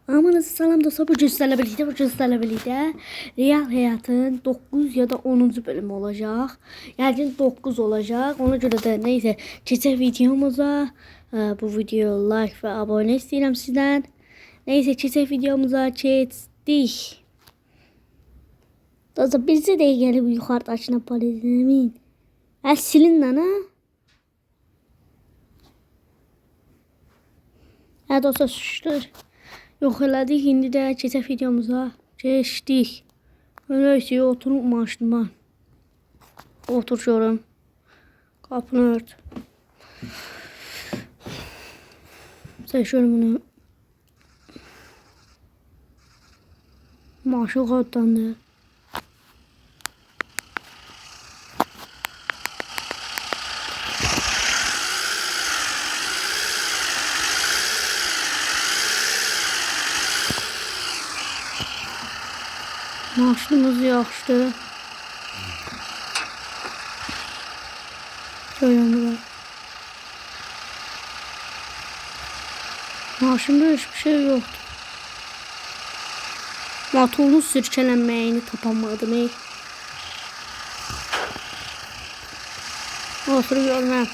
Amanızı salam dostlar, bu sizlerle birlikte real hayatın 9 ya da 10. bölümü olacak. Yani 9 olacak. Ona göre de neyse geçen videomuza bu videoya like ve abone istedim sizden. Neyse geçen videomuza geçtik. Dostlar bize de gelip yukarıda açına palezemin. Silin lan ha. Ha dostlar suçlar. Yok elədik, indi də keçək videomuza geçdik. Öyleyse oturup maşınıma. Oturuyorum. Kapını ört. Seçiyorum bunu. Maşın katlandı. Maşınımız yaxşıdır. Şöyle maşında hiçbir şey yoktu. Motorun sürkələnməyini tapamadım. Oturup görmem.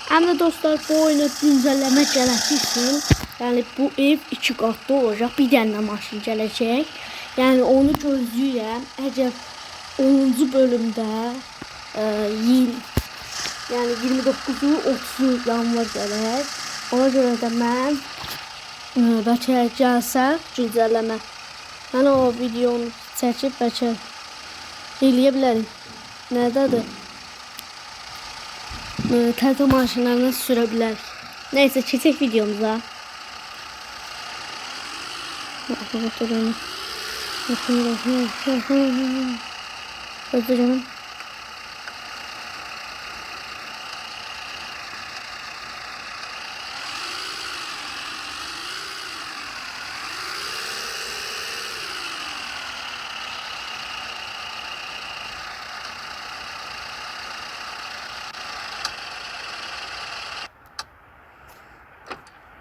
Hem de dostlar bu oyunu güncelleme gələcəksin. Yani bu ev 2 katlı olacak. Bir dənə maşın gələcək. Yani onu gözləyirəm. Əgər 10. bölümdə yıl yani 29'u 30'u yanvar gələr. Ona göre de mən bəlkə gəlsə güncəlləmə. Mən o videonu çəkib bəlkə eləyə bilərim. Nədədir? Təzə maşınlarını sürə bilərik. Neyse keçək videomuza. Bakın. Özür canım.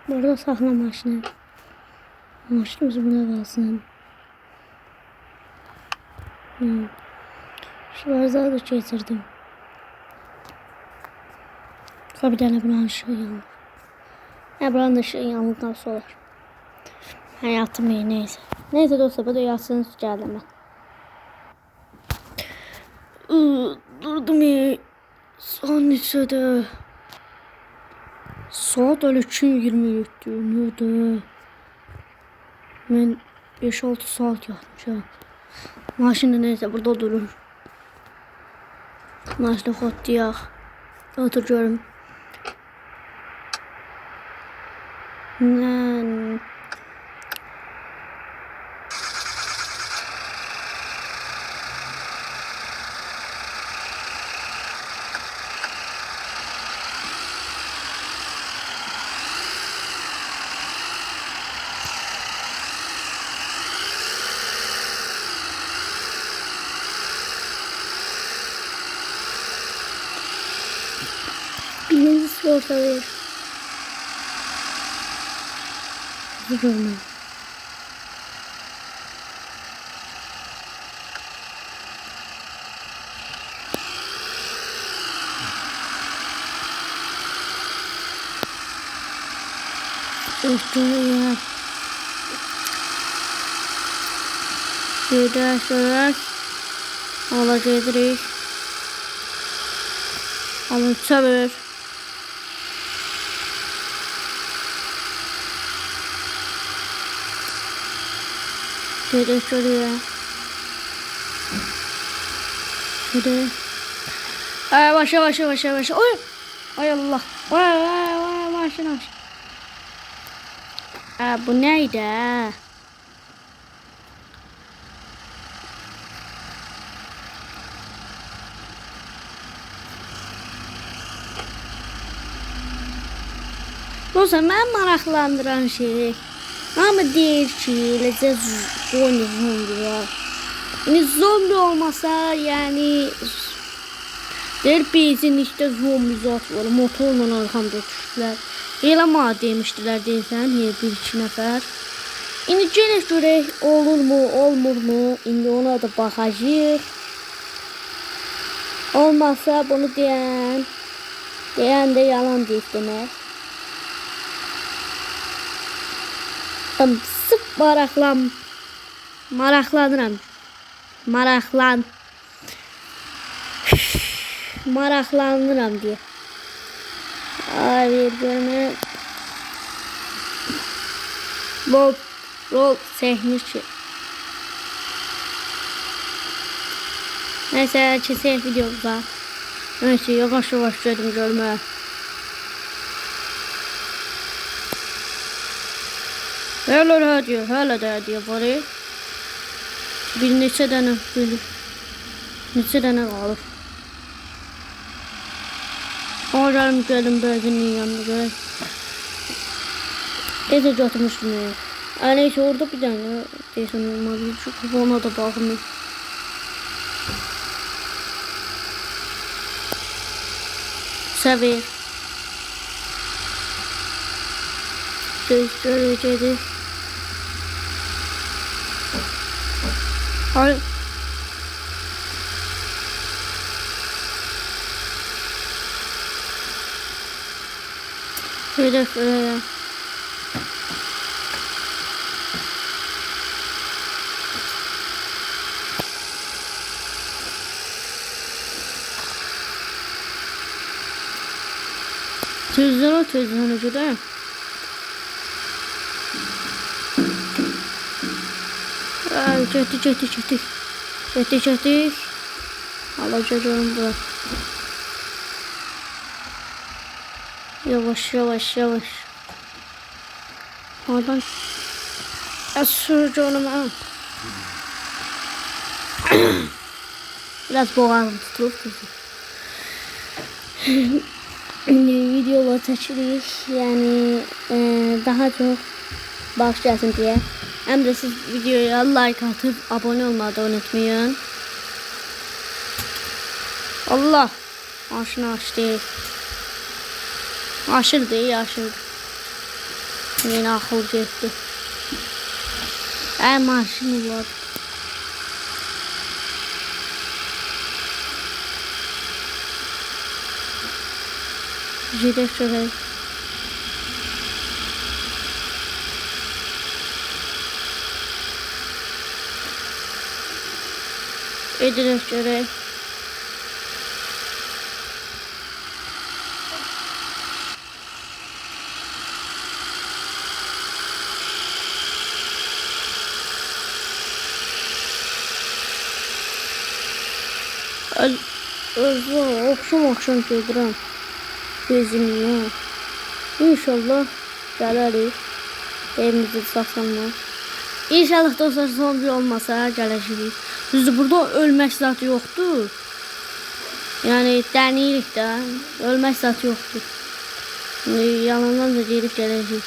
Burada sakla maşını. Maşınımızı burada kalsın. Şu barzağı da getirdim. Bir tane buranın ışığı yandı. Buranın ışığı yandıktan sonra. Hayatım iyi neyse. Neyse dostlar bu da yatsınız geldim ben. Durdum ya. Son neçədə? Saat öyle 2:27 neydi? Ben 5-6 saat yatmışam. Maşında neyse burada durur. Maşında xotlayaq. Oturuyorum. Birinci sigortalıyım. Görmem. Şöyle şöyle alacağız. Alın çabuk. Şöyle. Ay yavaş. Oy. Ay Allah. Vay maşın. Bu neydi? Dostlar mən maraqlandıran şey. Ama deyir ki, eləcə zombi var. Yani zombi olmasa yani deyir benzinlikdə zombi zat var. Motorla arxamda düşdülər. Elə mənə demişdilər deyirsən, bir iki nəfər. İndi yenə görək olur mu, olmur mu? İndi ona da baxacağıq. Olmazsa bunu deyən də yalan deyib demək. Sırf maraqlanıram. Maraqlanıram deyə. Ay bir görmə. Rol çəkmiş ki. Neyse keçək videomuza. Neyse yavaş gedim görmə. Hala da diyor var. Bir neçə dənə qalır. Oradan geldim bezinin yanına göre. Neyse götürmüştüm ya. Neyse orada bir tane değilse normal bir şu ona da bakmıyor. Seviye. Şöyle. Hayır. Şöyle. Tezden göre. Çektik. Alacağım bu. Yavaş. Oradan sürücüğüm. Biraz boğazım tutulur. Videolar çekirik. Yani daha çok bağışlayasın diye. Hem de siz videoya like atıp abone olmayı da unutmayın. Allah. Maşını açtı. Açıldı. Yine akıl getdi. Maşını var. Gedək görək. Edirək görək. Oxşam gedirəm. Bezimliyə. İnşallah gələrik. Evimizi saxlanmaq. İnşallah dostlar zombi olmasa gələcəyik. Düzdür, burada ölmək zat yoxdur. Yəni dəniyirik də. Ölmək zat yoxdur. Yalandan da gedib gələcəyik.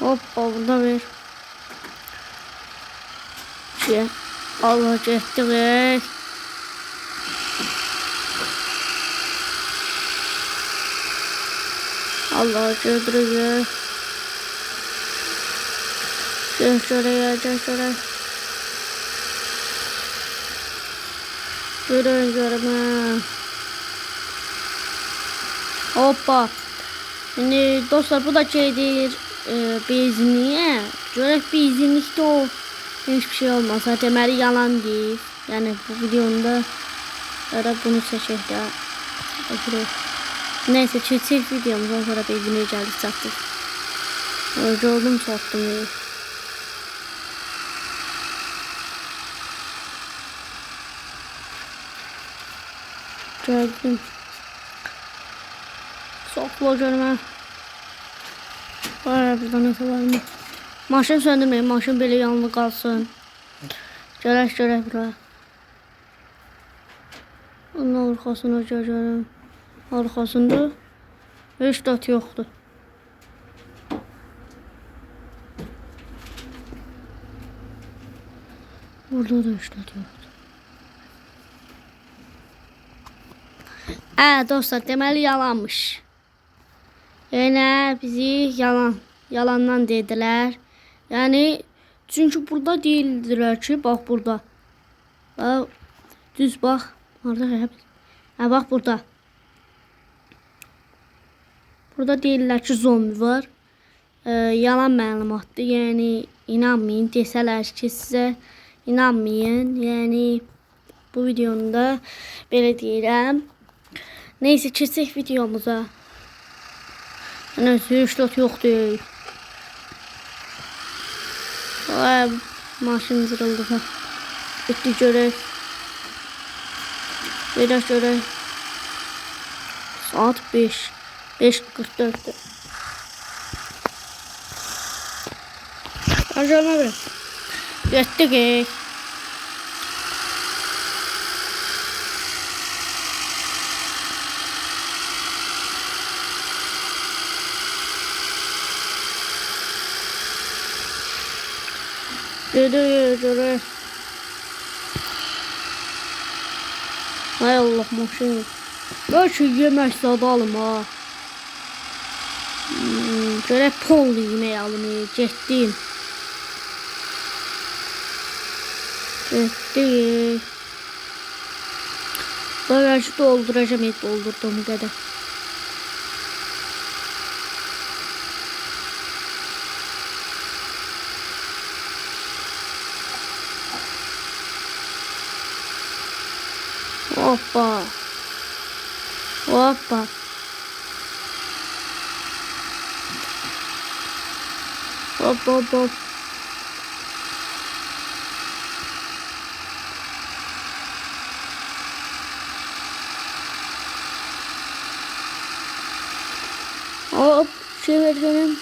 Hoppa burada ver. Allah getdik. Allah götürüyor. Şuraya. Görme. Hoppa. Şimdi dostlar bu da şeydir. Benzinliğe. Görək benzinlikdə o hiçbir şey olmaz. Deməli yalan deyil. Yəni bu videonda da bunu çəkək də. Neyse çəkək videomuzdan sonra benzinliyə gəldik çatdıq. Gördüm çatdım. Geldim. Sokla görmə. Var burada nəsə var mı? Maşın söndürmeyin. Maşın belə yanlı qalsın. Görək bura. Onun arxasına görürüm. Arxasında heç dat yoxdur. Burada da heç dat yoxdur. Dostlar, deməli yalanmış. Yani bizi yalandan dediler. Yani çünkü burada değildiler ki, bak burada. Bak, düz bak. Orada hep. Ha bak burada. Burada deyirlər ki, zombi var. Yalan məlumatdır. Yəni inanmayın. Desələr ki, sizə inanmayın. Yəni bu videomda belə deyirəm. Neyse, keçək videomuza. Ana sürüşlot yoxdur. Ay, maşın zırıldı. Bitti görək. Biraz görək. Saat 5. 5:44'tür. Acaba bir. Getdik. Yürü. Hay Allah, maşın. Belki yemek zadı alım ha. Görək pol yemək alım. Getdim. Bagajı dolduracağım. Doldurduğum kadar. Hoppa. Hop. Hop, çevirelim.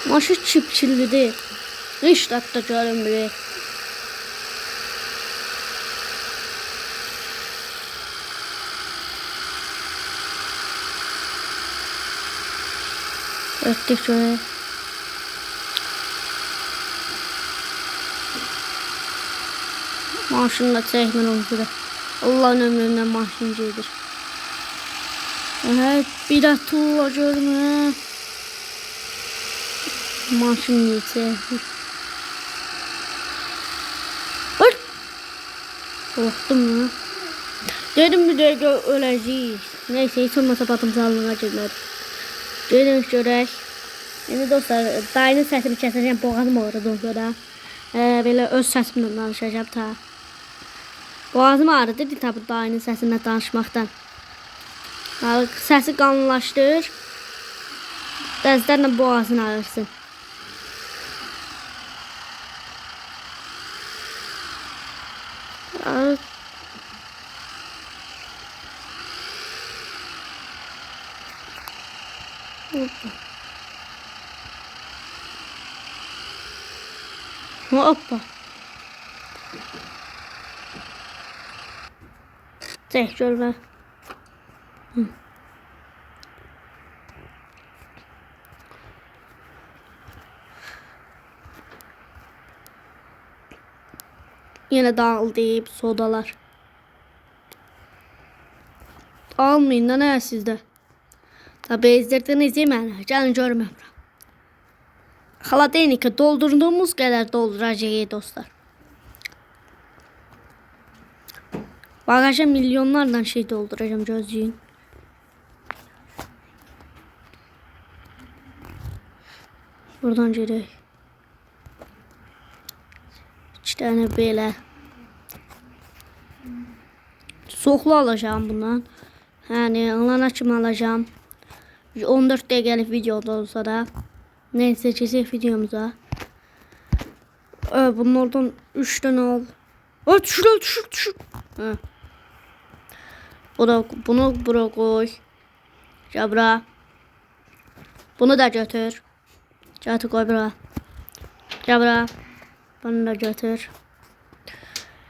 Maşı çipçildi. Hiç dakika görünmüyor. Öttük şöyle. Maşınla çekmen oldu. Allah'ın ömründen maşıncıdır. Evet, bir de tuğla görme. Maşın yiyecek. Öl. Korktum mu? Dedim bir de öleceğiz. Neyse, hiç olmasa batımsallığına girmedim. Gelin görək. İndi dostlar, dayının səsini kəsəcəm, boğazım ağrıdı o görə. Belə öz səsimlə danışacağım ta. Boğazım ağrıdı tabi dayının səsinlə danışmaqdan. Səsi qalınlaşdır. Dəzlərlə boğazın ağrırsın. Hoppa. Çek görme. Yine dağıldı sodalar. Almayın da ne sizde? Tabi ezdirdiniz değil mi? Gelin görmem. Hala deyin ki doldurduğumuz kadar dolduracağız dostlar. Bagaja milyonlardan şey dolduracağım, gözlüğün. Buradan girək. 2 tane belə. Soğuklu alacağım bundan. Yani alana kimi alacağım. 14 dəqiqəlik videoda olsa da. Neyse, keçək videomuza. Bunlardan 3 tane al. Düşür. Ha. Bunu bura koy. Cabra. Bunu da götür. Götür koy bura. Cabra. Bunu da götür.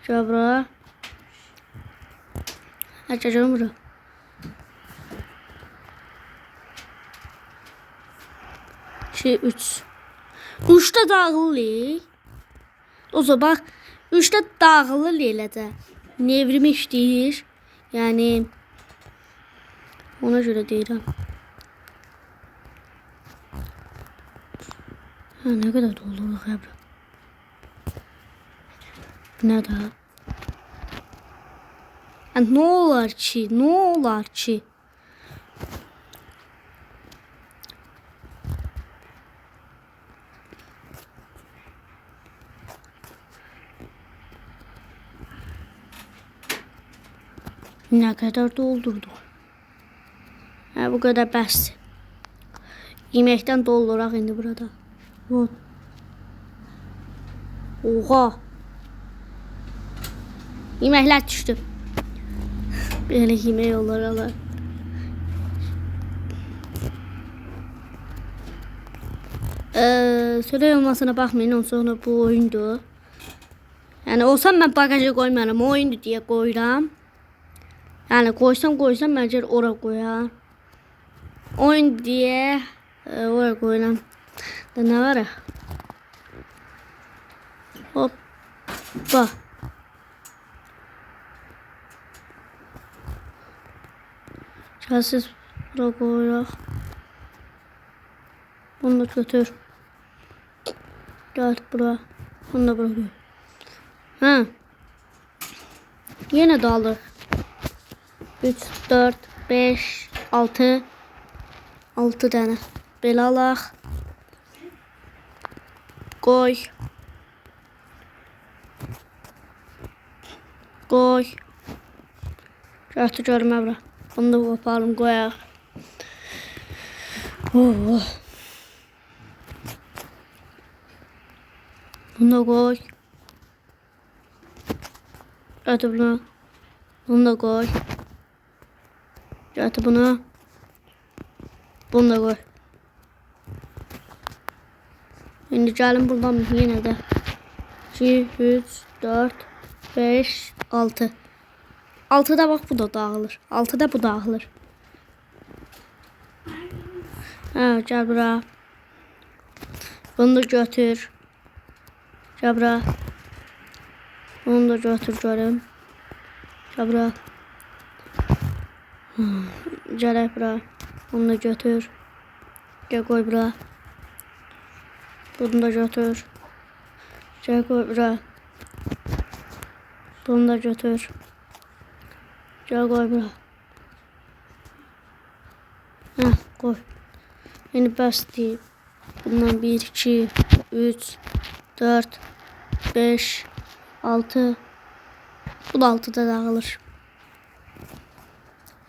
Cabra. Açacağım bura. Şey 3. 3'te dağılır. O zaman bax 3-də dağılır elə də. Nevrimi işləyir. Yəni ona görə deyirəm. Ha, ne kadar dolduruq əbr. Nə də? Nə olar ki? Nə olar ki? Ne kadar doldurduk? Ha, bu kadar bəsdir. Yeməkdən dolduraq indi burada. Oha. Yeməklər düşdü. Belə yemək olar alar. Söyle olmasına baxmayın, ondan sonra bu oyundur. Yəni olsam mən bagaja qoymaram, oyundur deyə qoyuram. Yəni qoysam məcbur ora qoyar. Oyun deyə ora qoyuram. Da nə var? Hoppa. Gəlsiz bura qoyuraq. Bunu da götür. Gəl bura. Bunu da bura qoy. Ha. Yenə də alır. 3, 4, 5, 6. 6 dənə. Belə alaq. Qoy. Qoy. Götür görmə bura. Bunu da qoparım, qoyaq. Oh. Bunu da koy. Götür bunu. Bunu da koy. Götür bunu. Bunu da koy. Şimdi gelin buradan yine de. 2, 3, 4, 5, 6. 6'da bak bu da dağılır. 6'da bu dağılır. Ha, gel bura. Bunu da götür. Gel bura. Bunu da götür görüm. Gel bura. Gel bura. Bunu da götür. Gel koy bura. Bunu da götür. Gel koy bura. Bunu da götür. Gel koy bura. Heh, koy. Yeni bastı. Bundan 1, 2, 3, 4, 5, 6. Bu da 6'da dağılır.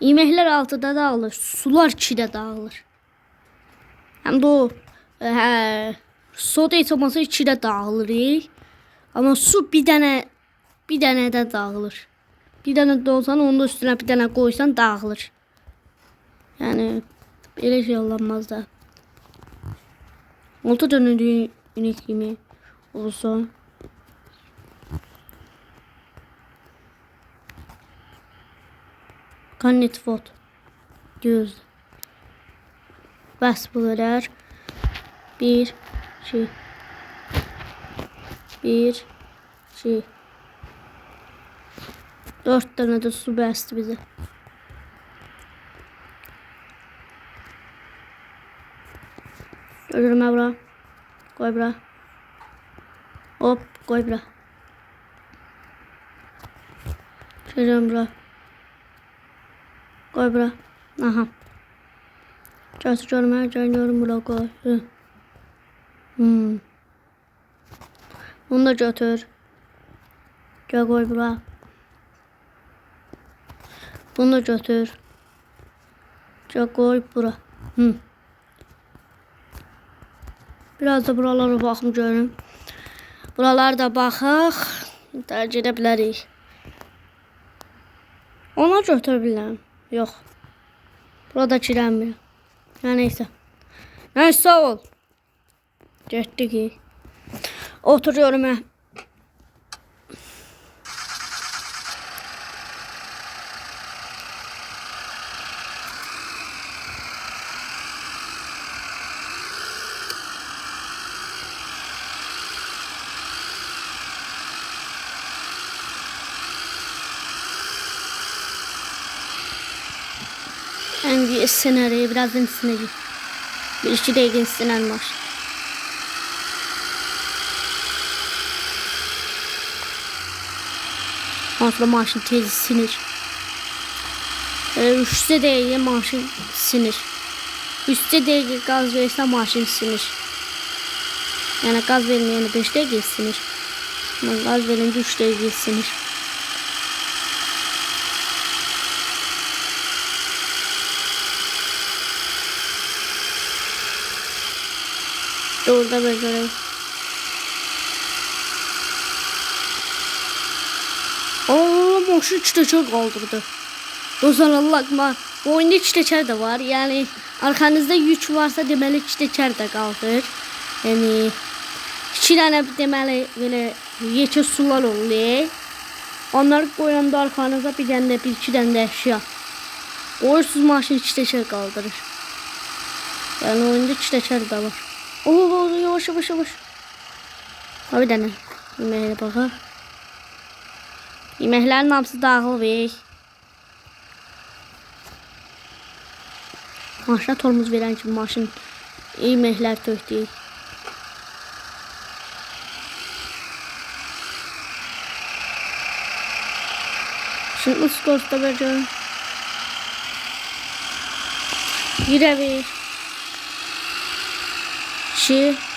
Yeməklər 6'da dağılır. Sular 2'də dağılır. Hem de o soda heç olmasa 2'də dağılır. Ama su bir dənə də dağılır. Bir dənə də olsan onun da üstüne bir dənə qoysan dağılır. Yani belə şey olmaz da. 6 dənə inek yemeği olsa. Kannet fot. Göz. Bəs bu qədər. 1, 2. 1, 2. 4 tane de su bəsdi bize. Öldürmə bura. Koy bura. Hop koy bura. Çözüm bura. Koy bura. Aha. Götür görmə. Görüyorum bura koy. Onu da götür. Gel koy bura. Bunu da götür. Gel koy bura. Biraz da buralara baxım görüm. Buralara da baxaq. Tercih edə bilərik. Ona götür bilərəm. Yox. Burada kirənmir. Ya neyse. Neyse sağ ol. Getdi ki. Oturuyorum ha. Yani senaryo birazdan sinecek. Bir iki dakika sinen maşın. Sonra maşın tez sinir. 3 dakika maşın sinir. 3 dakika gaz verirse maşın sinir. Yani gaz vermeyeni 5 dakika sinir. Gaz verince 3 dakika sinir. Orada böyle. Boşu çiçeği kaldırdı. Dostlar Allah bu oyunda çiçeği de var. Yani arkanızda yük varsa demeli çiçeği de kaldır. Yani iki tane demeli böyle yekə sular oluyor. Onları koyanda arkanıza bir tane de bir iki tane de eşya. Orsuz maşın çiçeği kaldırır. Yani oyunda çiçeği de var. Oo yavaş yavaş yavaş. Bir tane. Yemeğe bakar. Yemeklerin hamısı dağıl ver. Maşına tormuz veren kimi maşın yeməklər tökdük. Şimdi skorda vereceğim. Yine ver. Allah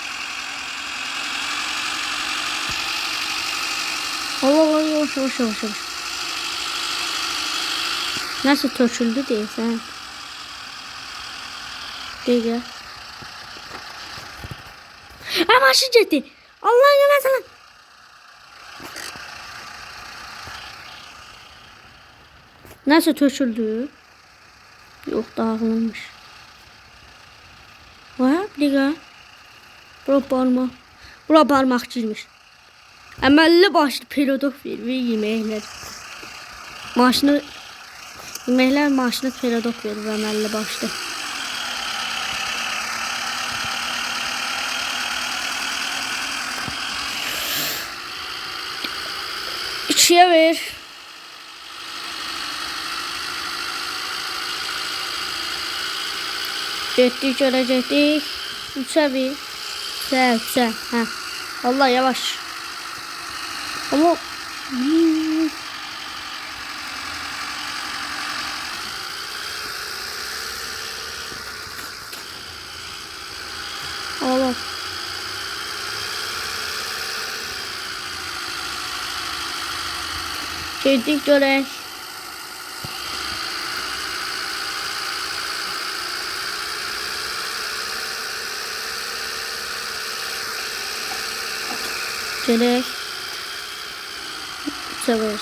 yavaş yavaş yavaş yavaş. Nasıl töküldü diye sen. Gel. Ama şiddeti. Allah'ın yanası lan. Nasıl töküldü? Yok dağılmış. Var bir dakika. Bura parmakçıymış. Əməlli başlı periodok verir yeməklər. Maşını yeməklər maşını periodok verir əməlli başlı. İkiye ver. Getdik görəcəkdik. Üçə ver. Üçə. Hə. Allah yavaş. Ama Allah. Geldik görək. Gelək. Sever.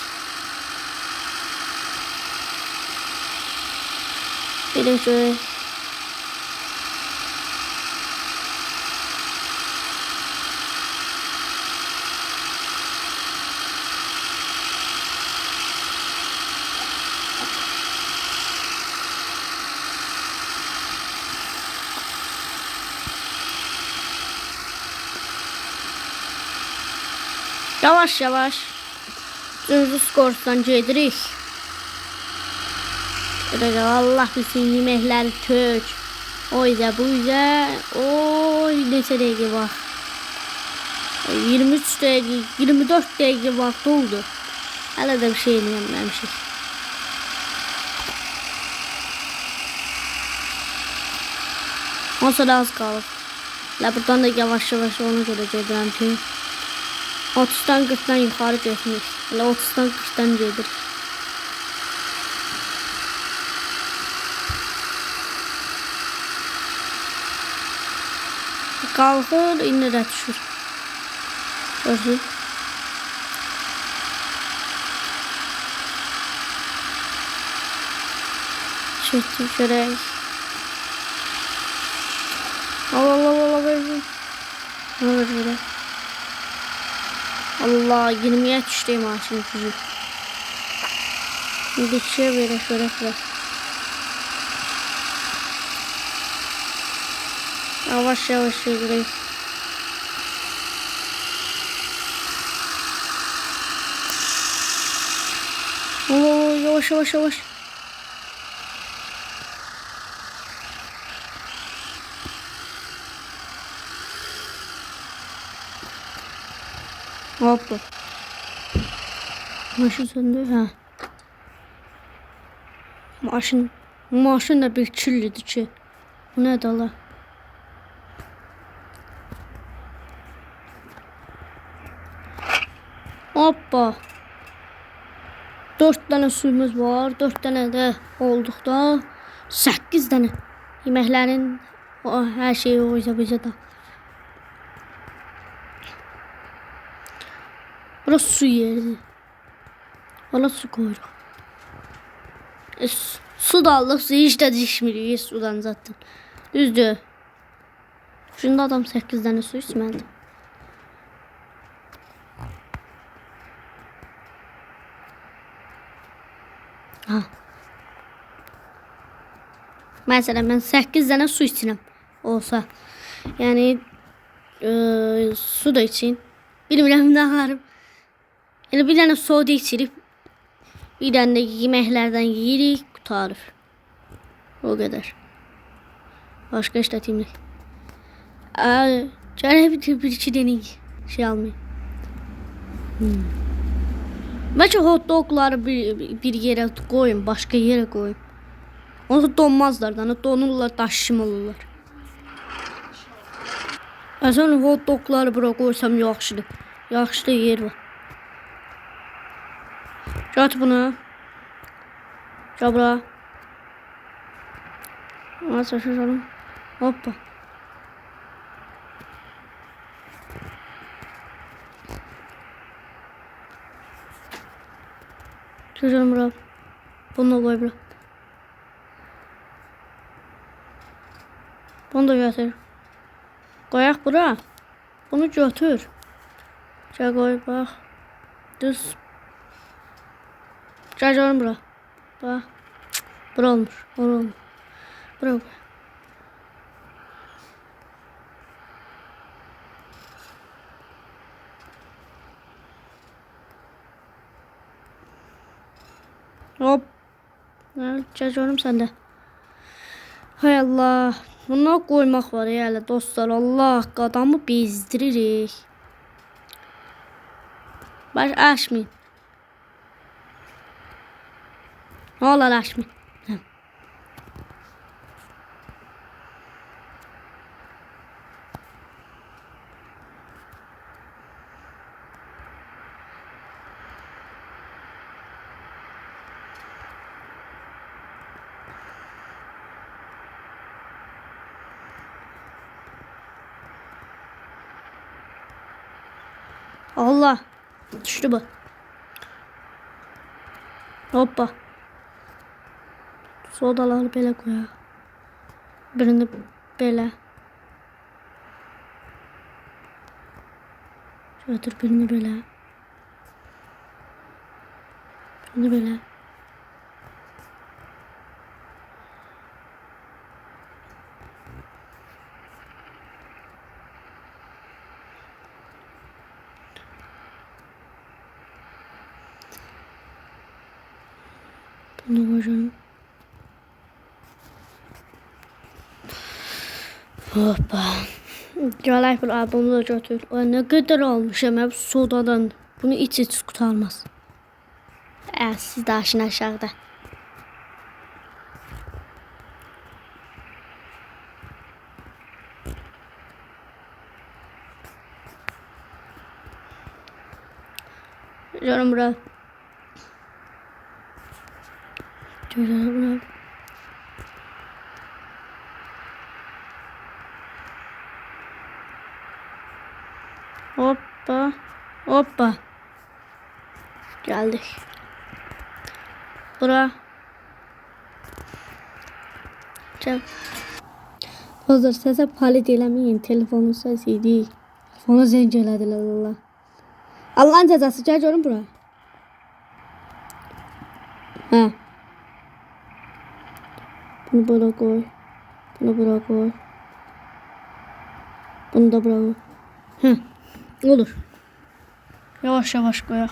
Gelin şöyle. Yavaş yavaş. Düzü skordan gedirik. Allah bilsin yeməkləri tök. Oyda buyda. Oy neçə dəqiqə var. 23 dəqiqə, 24 dəqiqə vaxt oldu. Hələ də bir şey eləməmişik. Onsa da az qalıb. Buradan da yavaş yavaş onu görəcəkdirəm ki 30'dan 40'dan yukarı getmirik. Elə 30'dan 40'dan gedir. Qalxır, indi də düşür. Gördün? Çəkdik görək. Allah versin. Ne olur böyle? Allah 20'ye düştü maçın gücü. Bir şey böyle şöyle. Yavaş yavaş yürüyün. Oo, yavaş. Hoppa. Maşın söndü. Ha. Maşın da bir kirlidir ki. Bu ne dala? Hoppa. 4 tane suyumuz var. 4 tane de olduqda 8 tane. Yeməklərin her şeyi oysa bize de. Burası su yeri. Valla su koyduk. Su da aldık. Su hiç de düşmüyor sudan zaten. Düzdür. Şimdi adam 8 tane su içmedi. Ha. Mesela ben 8 tane su içirəm olsa. Yani su da için. Bilmirəm ne harım. Yani bir tane soda içirip bir tane de yeməklərdən yeyirik, qutarır. O kadar. Başka işleteyim. Gene bir iki denek şey almayayım. Bence hot dogları bir yere koyun, başka yere koyun. Onu donmazlar da, donurlar, daşım olurlar. Sonra hot dogları bura koysam yaxşıdır. Yaxşı da yer var. Cat bunu. Cabra. Nasıl şaşıralım. Hoppa. Şaşıralım bura. Bunu da koy bura. Bunu da götür. Koyak bura. Bunu götür. Gel koy bak. Düz. Gel canım bura. Bak. Bura olmuş. Bura olmuş. Bura koy. Hop. Gel canım sende. Hay Allah. Buna koymak var ya dostlar. Allah adamı bezdiririk. Baş açmayın. Ne olur açmayın. Allah. Düştü bu. Hoppa. Sodaları belə koyaq. Birini belə. Götür birini belə. Birini belə. Bunu koyacağım. Hoppa. Gələk bir albümü da götür. Ne kadar olmuşam hep sodadan. Bunu hiç kurtarmaz. Siz de aşın aşağıda. Canım bura. Canım bura. Hoppa. Hoppa. Geldik. Bura. Çek. Hazır sese palet eləməyin. Telefonun səsiydi. Telefonu zəng elədilər Allah. Allah'ın cezası. Gel görün bura. Ha. Bunu böyle koy. Bunu buraya koy. Bunu da buraya koy. Heh. Olur. Yavaş yavaş koyak.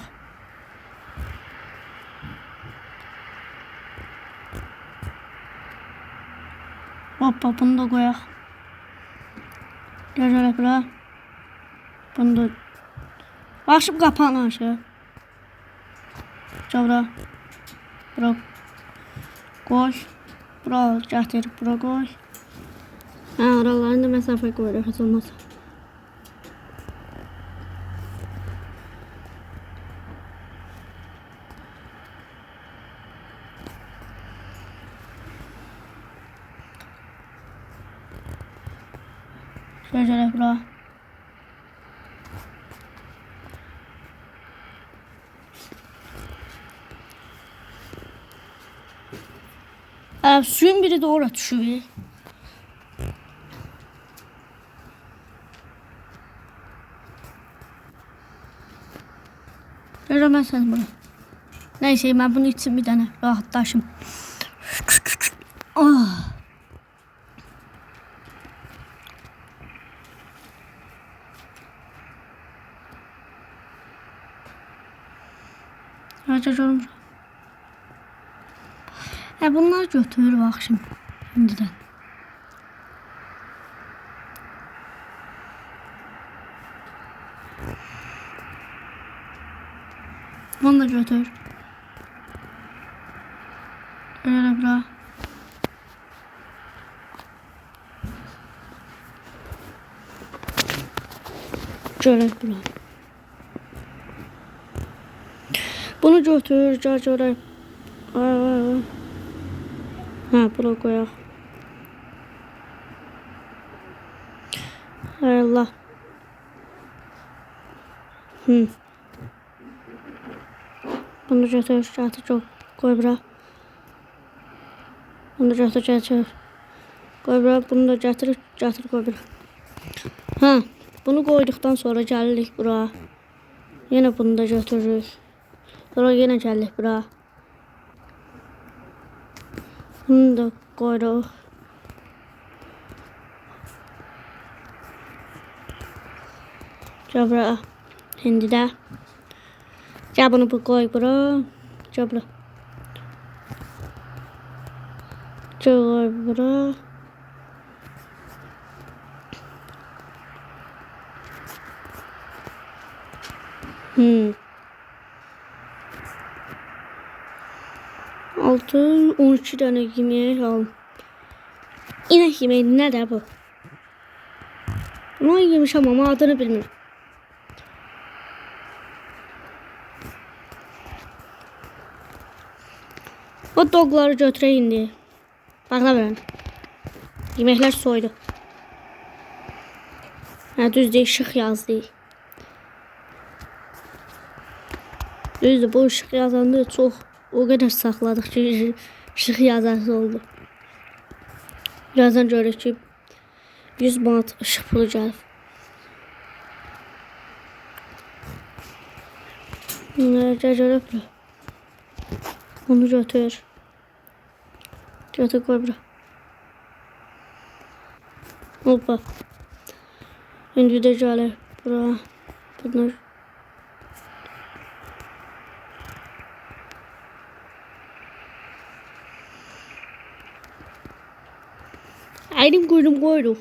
Hoppa bunu da koyak. Gel şöyle buraya. Bunu da Başım qapanır aşağı. Cabra. Bura. Koy. Bura gətir. Bura koy. Ha, oralarını da məsafə qoyuruq. Heç olmaz. Şöyle bura. Suyun biri de oraya düşüyor. Göremezsiniz bunu. Neyse ben bunu içsin bir tane rahatlaşım. Oh. Açacağım. Bunlar götürür bak şimdiden. Bunu da götür. Öyle bırak. Şöyle bırak. Bunu götür. Şöyle. Ha, bura koyaq. Hay Allah. Bunu götür. Çok koy bura. Bunu götür. Koy bura. Bunu da götür koy bura. Ha, bunu koyduktan sonra gəlirik bura. Yine bunu da götürürük. Sonra yine gəlirik bura. Bunu da koyuruq. Gəl bura. Şimdi də. Gəl bunu koy bura. Gəl bura. Koy bura. Altı 12 tane yemeği aldım. İnek yemeği nedir bu? Bunu yemişim ama adını bilmiyorum. O dogları götüreyim diye. Bakla verin. Yemekler soydu. Ha, düz değil, ışık yazdı. Düzdür, bu ışık yazanda çok o kadar saxladıq ki, ışık yazası oldu. Birazdan görürük ki 100 manat ışık pulu gəlib. Görürük. Onu götür. Götür koy bura. Hoppa. Şimdi de gəlir bura. Bunlar. Elim koydum.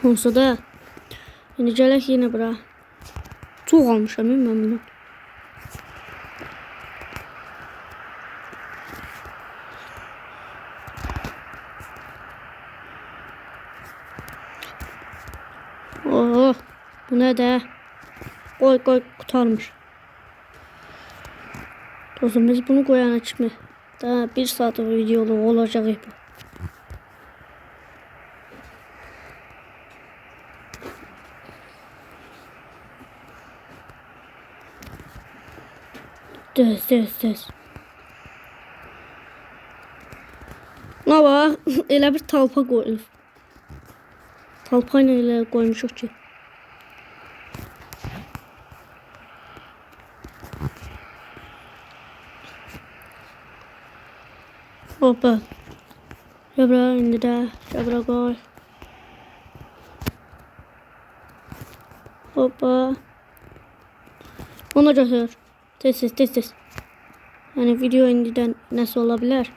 Olsa da. Şimdi gələk yine bura. Çok almışam ben bunu. Oh, bu ne de? Koy kurtarmış. Dostum biz bunu koyana çıkma. Daha 1 saat videolu olacak bu. Düz. Ne var? Elə bir talpa koyulur. Talpayla elə koymuşuq ki. Hoppa. Şabra indi də. Şabra koy. Hoppa. Onu götür. Tez. Yani video indiden nasıl olabilir?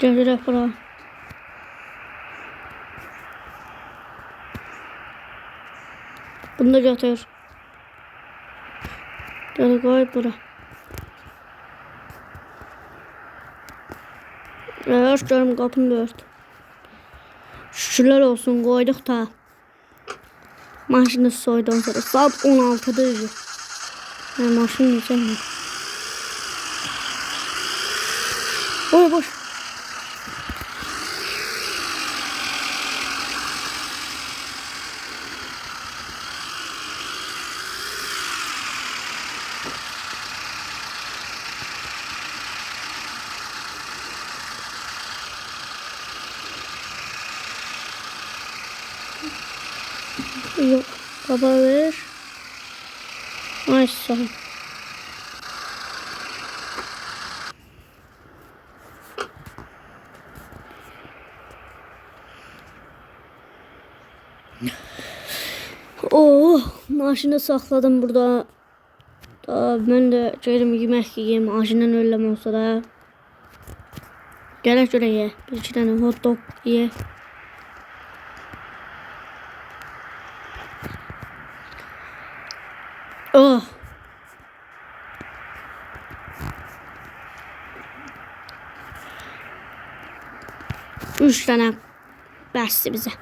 Gəlirək bura. Bunu da götür. Gəl qoy bura. Hoş görüm qapını da ört. Şükürlər olsun qoyduq da. Maşını soydan sonra saat 16'dır. Maşın necə mi? Boş. Yok. Baba ver. Ay sağ ol. Oh, maşını saxladım burada. Ben de gelim yemek yiyeyim. Maşından öylem olsa da. Gələk görək ye. Bir iki tane hot dog ye. Oh. Üç tane bəsdir bizə.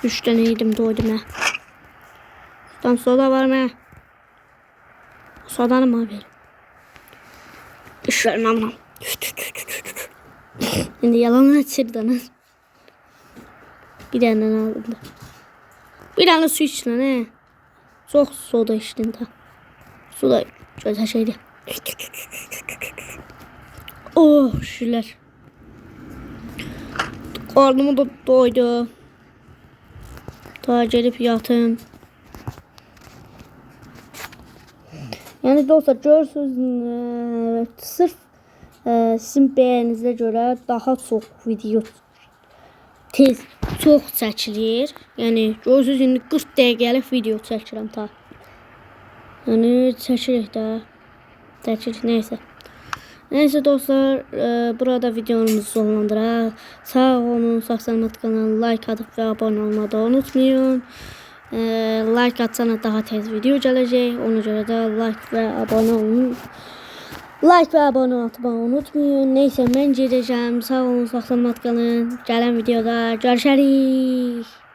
3 tane yedim doydum ha. Tam soda var mı? Sodanı mı ver? İşlerim amına. Şimdi yalanını içirdiniz. Bir tane aldım da. Bir tane su içtin ne? Çok soda içtin de. Su da güzel şeydi. Oh şükürler. Karnımı da doydu. Daha gelip yatım. Yani dostlar görürsünüz sırf sizin bəyəninizə görə daha çox video çox çəkilir. Yəni görürsünüz indi 40 dəqiqəlik video çəkirəm ta. Yəni çəkirik də. Çəkirik neyse. Neyse dostlar burada videomuzu sonlandıraq. Sağ olun, sağ-salamat qalın. Like atıp ve abone olmayı da unutmayın. Like atsana daha tez video gələcək. Ona görə də like ve abone olun. Like ve abone atmayı unutmayın. Neyse mən gedəcəm. Sağ olun, sağ-salamat qalın. Gələn videoda görüşərik.